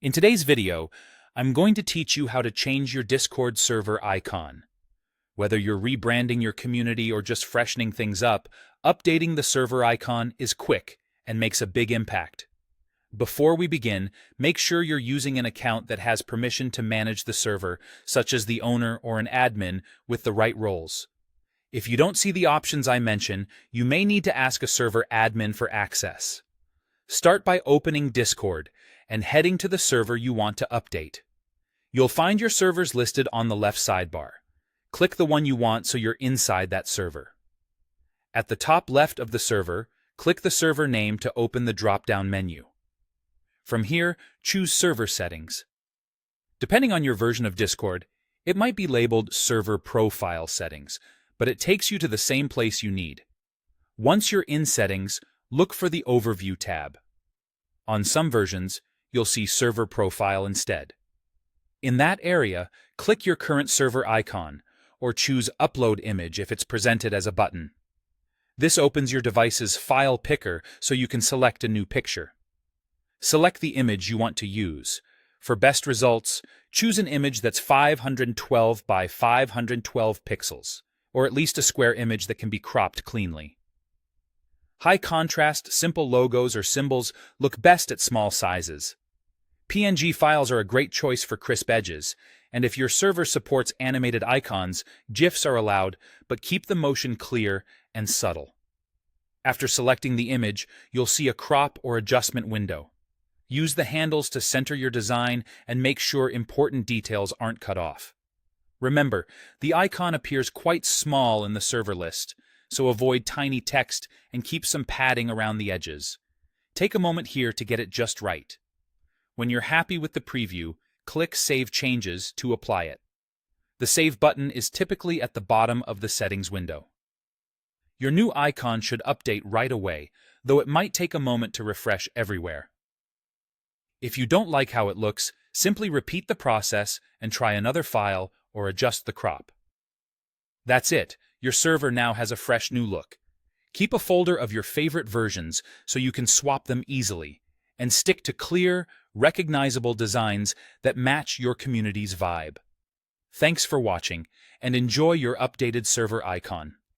In today's video, I'm going to teach you how to change your Discord server icon. Whether you're rebranding your community or just freshening things up, updating the server icon is quick and makes a big impact. Before we begin, make sure you're using an account that has permission to manage the server, such as the owner or an admin, with the right roles. If you don't see the options I mention, you may need to ask a server admin for access. Start by opening Discord and heading to the server you want to update. You'll find your servers listed on the left sidebar. Click the one you want so you're inside that server. At the top left of the server, click the server name to open the drop-down menu. From here, choose Server Settings. Depending on your version of Discord, it might be labeled Server Profile Settings, but it takes you to the same place you need. Once you're in Settings, look for the Overview tab. On some versions, you'll see Server Profile instead. In that area, click your current server icon, or choose Upload Image if it's presented as a button. This opens your device's file picker so you can select a new picture. Select the image you want to use. For best results, choose an image that's 512 by 512 pixels, or at least a square image that can be cropped cleanly. High-contrast, simple logos or symbols look best at small sizes. PNG files are a great choice for crisp edges, and if your server supports animated icons, GIFs are allowed, but keep the motion clear and subtle. After selecting the image, you'll see a crop or adjustment window. Use the handles to center your design and make sure important details aren't cut off. Remember, the icon appears quite small in the server list, so avoid tiny text and keep some padding around the edges. Take a moment here to get it just right. When you're happy with the preview, click Save Changes to apply it. The Save button is typically at the bottom of the settings window. Your new icon should update right away, though it might take a moment to refresh everywhere. If you don't like how it looks, simply repeat the process and try another file or adjust the crop. That's it. Your server now has a fresh new look. Keep a folder of your favorite versions so you can swap them easily, and stick to clear, recognizable designs that match your community's vibe. Thanks for watching, and enjoy your updated server icon.